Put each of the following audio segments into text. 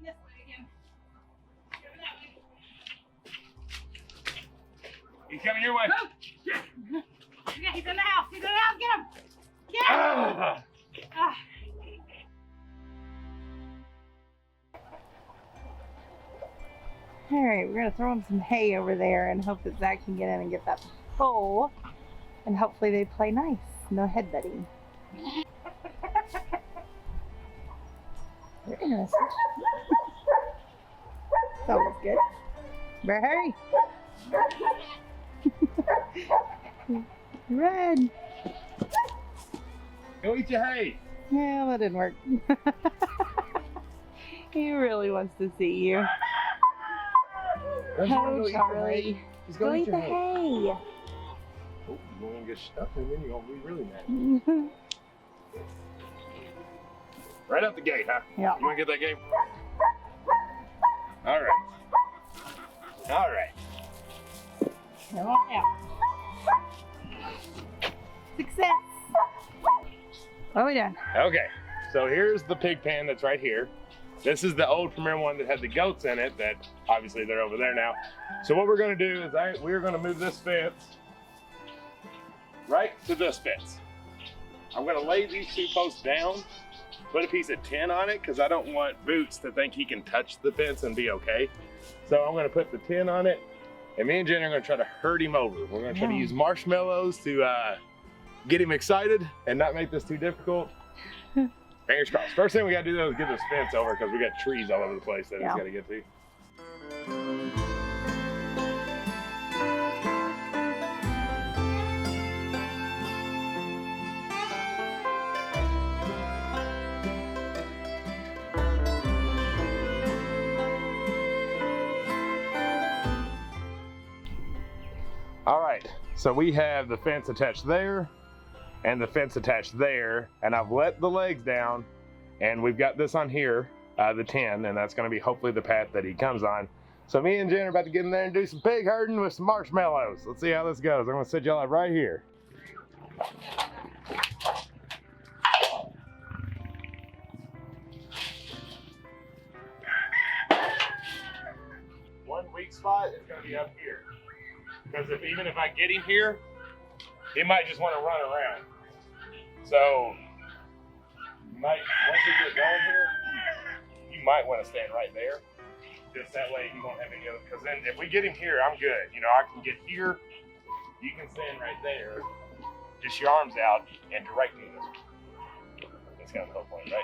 this way again. Coming that way. He's coming your way. Move. Yeah, he's in the house. He's in the house. Get him. Get him. All right, we're gonna throw him some hay over there and hope that Zach can get in and get that bowl. And hopefully they play nice. No headbutting. They're interested. That was good. Bear, hurry. Run. Go eat your hay. Yeah, that didn't work. He really wants to see you. Oh, Charlie. Go eat the hay. Oh, you're going to get stuck and then you're going to be really mad. Right out the gate, huh? Yeah. You want to get that game? All right. All right. Come on out. Success. What are we doing? Okay, so here's the pig pen that's right here. This is the old Premier one that had the goats in it that obviously they're over there now. So what we're gonna do is we're gonna move this fence right to this fence. I'm gonna lay these two posts down, put a piece of tin on it because I don't want Boots to think he can touch the fence and be okay. So I'm gonna put the tin on it and me and Jen are gonna try to herd him over. We're gonna try to use marshmallows to get him excited and not make this too difficult. Fingers crossed. First thing we gotta do though is get this fence over because we got trees all over the place that he's gotta get to. All right, so we have the fence attached there and the fence attached there, and I've let the legs down and we've got this on here, the tin, and that's gonna be hopefully the path that he comes on. So me and Jen are about to get in there and do some pig herding with some marshmallows. Let's see how this goes. I'm gonna set y'all up right here. One weak spot is gonna be up here. Because even if I get him here, he might just want to run around. So, once you get going here, you might want to stand right there. Just that way he won't have any other, because then if we get him here, I'm good. You know, I can get here, you can stand right there, just your arms out and directly this way. That's kind of the whole point, right?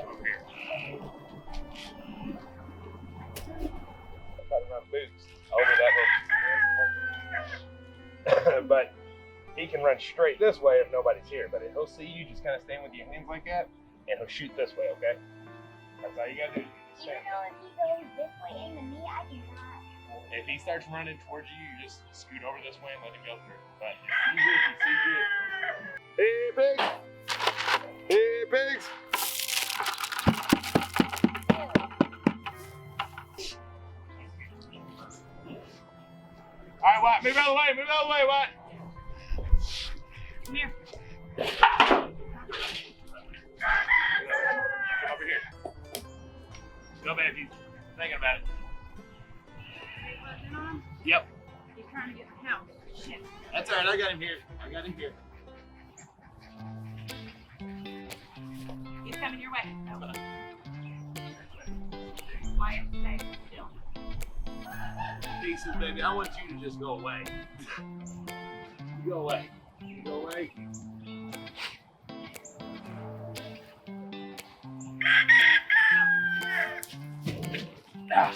Over here. Try to run Boots over that way. But he can run straight this way if nobody's here. But if he'll see you, just kind of stand with your hands like that, and he'll shoot this way, okay? That's all you gotta do. Even though if he goes this way aiming me, I cannot. If he starts running towards you, you just scoot over this way and let him go through. But usually if you see it, hey pigs! Hey pigs! All right, Watt, move out of the way, move out of the way, Watt. Come here. Come over here. Go back if he's thinking about it. Yep. He's trying to get in the house. Shit. That's all right, I got him here. I got him here. He's coming your way. No. Quiet, stay still. Pieces, baby, I want you to just go away. You go away. You go away. Ah.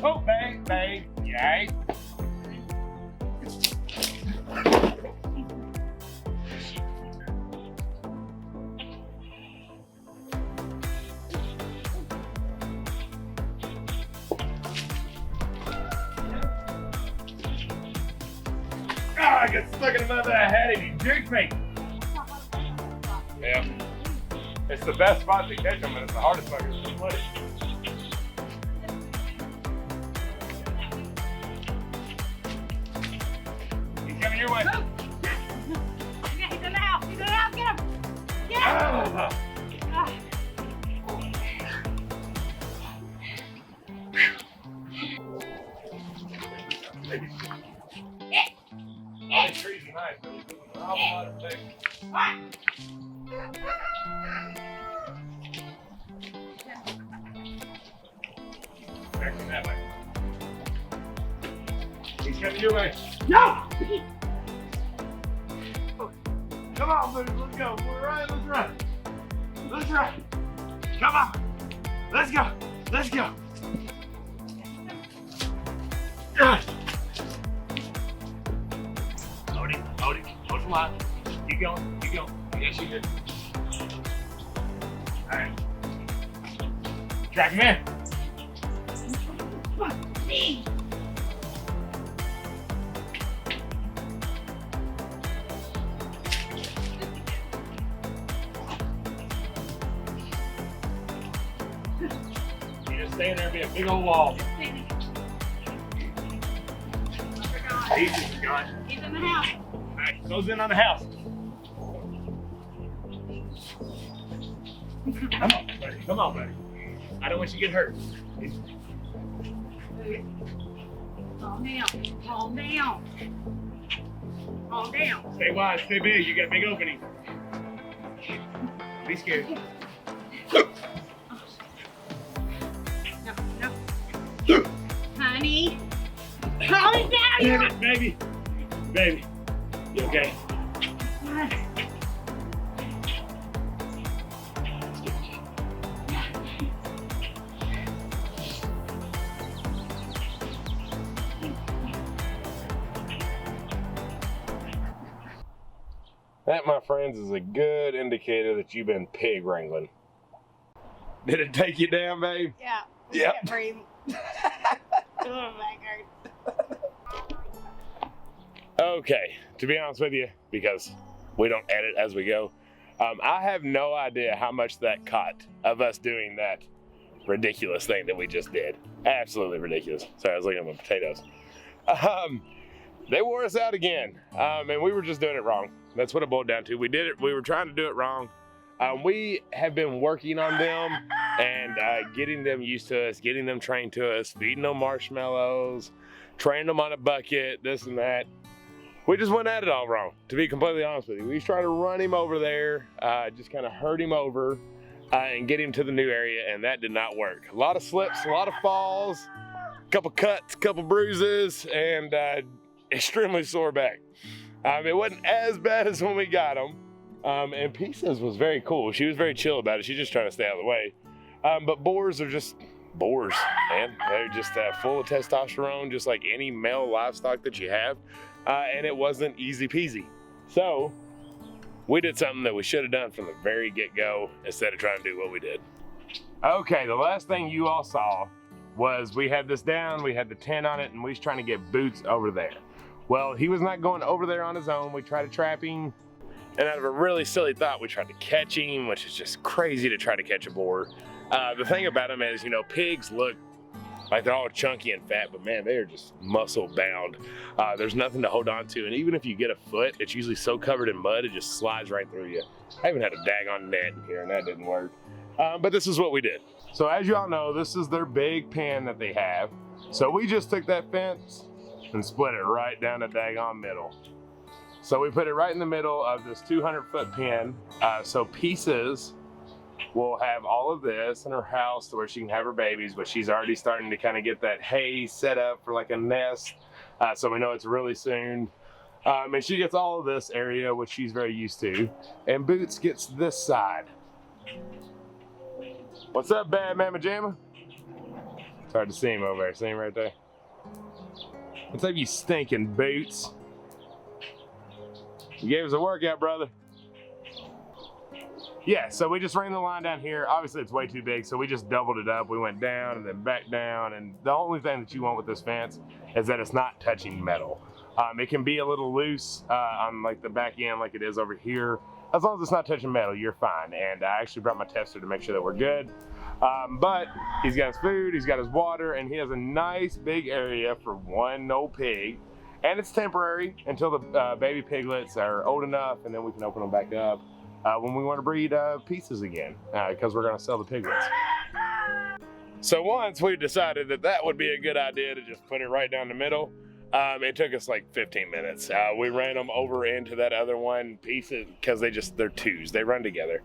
Oh, bang, bang, yay. I got stuck in the middle of that head and he jigged me. Yeah. It's the best spot to catch them, and it's the hardest spot to play. coming your way. Yeah, he's in the house. He's in the house. Get him. Get him. Maybe. Oh, these trees are nice. There's a lot of things. Back in that way. He's coming your way. No. Come on, buddy. Let's go. We're right. Let's run. Let's run. Come on. Let's go. Let's go. Hold it. Hold it. Hold the line. Keep going. Keep going. Yes, you did. All right. Track him in. You just stay in there and be a big old wall. He's gone. He's in the house. All right, close in on the house. Come on, buddy. Come on, buddy. I don't want you to get hurt. Calm down. Calm down. Calm down. Stay wide, stay big. You got a big opening. Be scared. No, no. Honey. Calm down. Damn it, baby. Baby. You okay? That, my friends, is a good indicator that you've been pig wrangling. Did it take you down, babe? Yeah. Yep. Can't breathe. Oh, my God. Okay, to be honest with you, because we don't edit as we go, I have no idea how much that caught of us doing that ridiculous thing that we just did. Absolutely ridiculous. Sorry, I was looking at my potatoes. They wore us out again, and we were just doing it wrong. That's what it boiled down to. We did it. We were trying to do it wrong. We have been working on them and getting them used to us, getting them trained to us, feeding them marshmallows, training them on a bucket, this and that. We just went at it all wrong, to be completely honest with you. We tried to run him over there, just kind of herd him over and get him to the new area, and that did not work. A lot of slips, a lot of falls, a couple cuts, a couple bruises, and extremely sore back. It wasn't as bad as when we got him. And Pieces was very cool. She was very chill about it. She's just trying to stay out of the way. But boars are just boars, man. They're just full of testosterone, just like any male livestock that you have. And it wasn't easy peasy. So we did something that we should have done from the very get-go instead of trying to do what we did. Okay, the last thing you all saw was we had this down, we had the tent on it, and we was trying to get Boots over there. Well, he was not going over there on his own. We tried to trap him. And out of a really silly thought, we tried to catch him, which is just crazy to try to catch a boar. The thing about them is, you know, pigs look like they're all chunky and fat, but man, they are just muscle bound. There's nothing to hold on to. And even if you get a foot, it's usually so covered in mud, it just slides right through you. I even had a daggone net in here and that didn't work. But this is what we did. So as you all know, this is their big pen that they have. So we just took that fence and split it right down the daggone middle. So we put it right in the middle of this 200-foot pen. So Pieces will have all of this in her house to where she can have her babies, but she's already starting to kind of get that hay set up for like a nest. So we know it's really soon. And she gets all of this area, which she's very used to. And Boots gets this side. What's up, bad mama jamma? It's hard to see him over there. See him right there? What's up, you stinking Boots? You gave us a workout, brother. Yeah, so we just ran the line down here. Obviously, it's way too big, so we just doubled it up. We went down and then back down, and the only thing that you want with this fence is that it's not touching metal. It can be a little loose on like the back end like it is over here. As long as it's not touching metal, you're fine. And I actually brought my tester to make sure that we're good. But he's got his food, he's got his water, and he has a nice big area for one old pig. And it's temporary until the baby piglets are old enough, and then we can open them back up when we want to breed pieces again, because we're going to sell the piglets. So once we decided that that would be a good idea to just put it right down the middle, it took us like 15 minutes. We ran them over into that other one pieces because they're twos, they run together.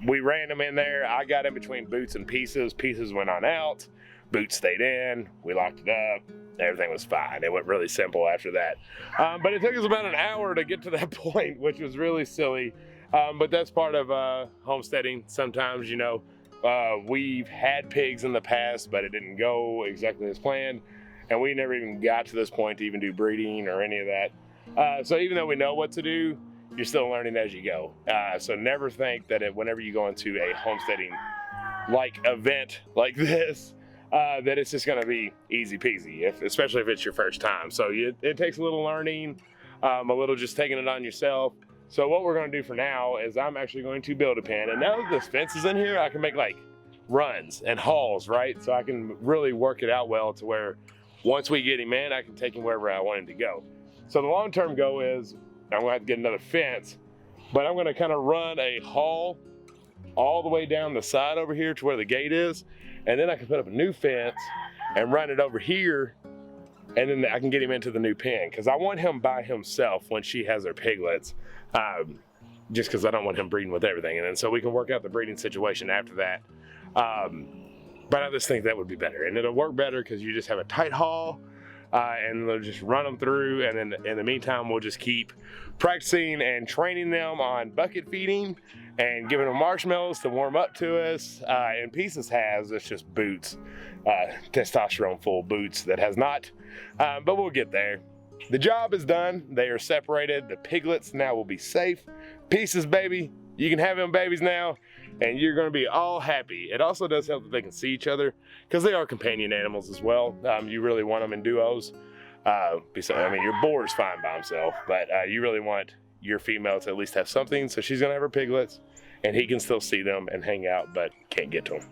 We ran them in there. I got in between Boots and Pieces. Pieces went on out. Boots stayed in. We locked it up. Everything was fine. It went really simple after that. But it took us about an hour to get to that point, which was really silly. But that's part of homesteading. Sometimes, you know, we've had pigs in the past, but it didn't go exactly as planned. And we never even got to this point to even do breeding or any of that. So even though we know what to do, you're still learning as you go. So never think that whenever you go into a homesteading event like this, that it's just gonna be easy peasy, especially if it's your first time. So it takes a little learning, a little just taking it on yourself. So what we're gonna do for now is I'm actually going to build a pen. And now that this fence is in here, I can make like runs and hauls, right? So I can really work it out well to where once we get him in, I can take him wherever I want him to go. So the long-term goal is I'm gonna have to get another fence, but I'm gonna kind of run a haul all the way down the side over here to where the gate is, and then I can put up a new fence and run it over here, and then I can get him into the new pen, because I want him by himself when she has her piglets, just because I don't want him breeding with everything, and then so we can work out the breeding situation after that. But I just think that would be better, and it'll work better because you just have a tight haul, and they'll just run them through, and then in the meantime we'll just keep practicing and training them on bucket feeding and giving them marshmallows to warm up to us. And Pieces has, it's just Boots, testosterone full Boots that has not, but we'll get there. The job is done. They are separated. The piglets now will be safe. Pieces, baby, you can have them babies now, and you're going to be all happy. It also does help that they can see each other, because they are companion animals as well. You really want them in duos. I mean, your boar is fine by himself, but you really want your female to at least have something. So she's going to have her piglets, and he can still see them and hang out, but can't get to them.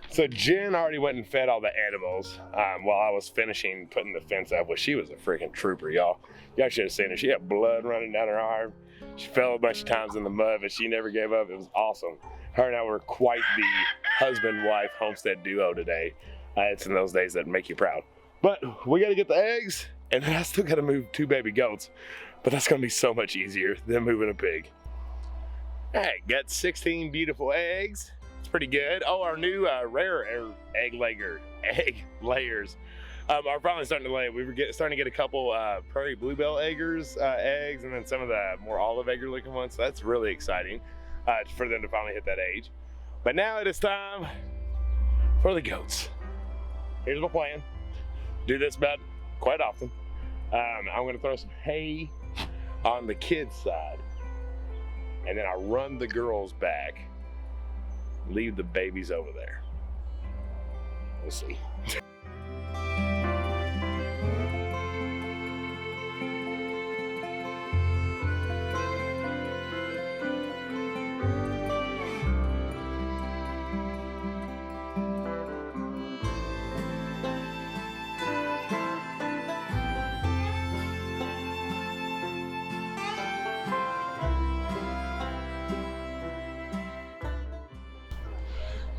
So Jen already went and fed all the animals while I was finishing putting the fence up. Well, she was a freaking trooper, y'all. Y'all should have seen her. She had blood running down her arm. She fell a bunch of times in the mud, but she never gave up. It was awesome. Her and I were quite the husband-wife homestead duo today. It's in those days that make you proud. But we got to get the eggs, and then I still got to move 2 baby goats. But that's going to be so much easier than moving a pig. All right, got 16 beautiful eggs. It's pretty good. Oh, our new rare egg layers are finally starting to lay. We were starting to get a couple prairie bluebell eggs, and then some of the more olive egger looking ones. So that's really exciting for them to finally hit that age. But now it is time for the goats. Here's my plan. Do this about quite often. I'm gonna throw some hay on the kids' side, and then I'll run the girls back, leave the babies over there. We'll see.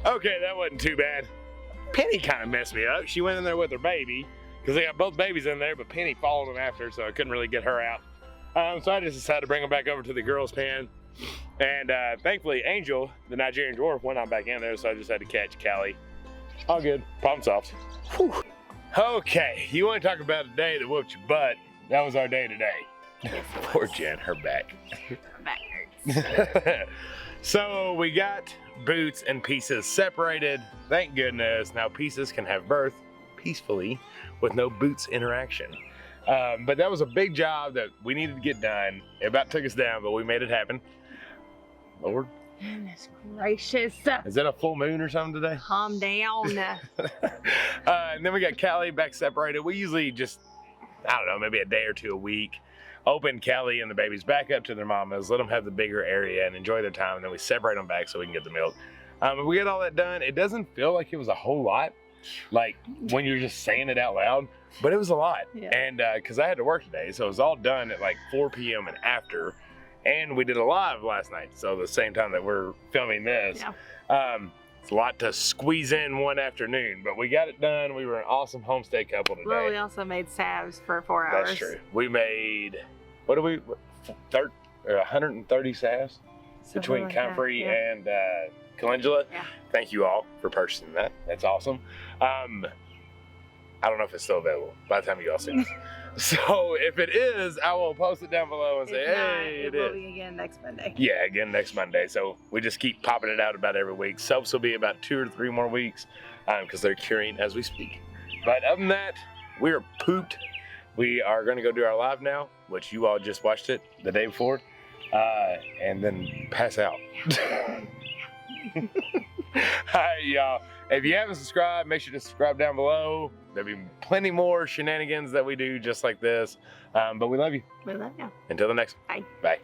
Okay, that wasn't too bad. Penny kind of messed me up. She went in there with her baby, because they got both babies in there, but Penny followed them after, so I couldn't really get her out. So I just decided to bring them back over to the girls' pen. And thankfully, Angel, the Nigerian dwarf, went on back in there, so I just had to catch Callie. All good, problem solved. Whew. Okay, you want to talk about a day that whooped your butt? That was our day today. Poor Jen, her back. Her back hurts. So we got Boots and Pieces separated. Thank goodness. Now Pieces can have birth peacefully with no Boots interaction. But that was a big job that we needed to get done. It about took us down, but we made it happen. Lord. Goodness gracious. Is that a full moon or something today? Calm down. And then we got Callie back separated. We usually just, I don't know, maybe a day or two a week, open Callie and the babies back up to their mamas, let them have the bigger area and enjoy their time, and then we separate them back so we can get the milk. We get all that done. It doesn't feel like it was a whole lot, like when you're just saying it out loud, but it was a lot. Yeah. And because I had to work today, so it was all done at like 4 p.m. and after. And we did a live last night, so the same time that we're filming this. Yeah. It's a lot to squeeze in one afternoon, but we got it done. We were an awesome homestead couple today. Well, we also made salves for 4 hours. That's true. We made, 130 salves between like that, comfrey yeah. and calendula. Yeah. Thank you all for purchasing that. That's awesome. I don't know if it's still available by the time you all see this. So if it is, I will post it down below and say, If not, hey, it will be again next Monday. Yeah, again next Monday. So we just keep popping it out about every week. Soaps will be about 2 or 3 more weeks because they're curing as we speak. But other than that, we are pooped. We are going to go do our live now, which you all just watched it the day before, and then pass out. All right, y'all. If you haven't subscribed, make sure to subscribe down below. There'll be plenty more shenanigans that we do just like this. But we love you. We love you. Until the next one. Bye. Bye.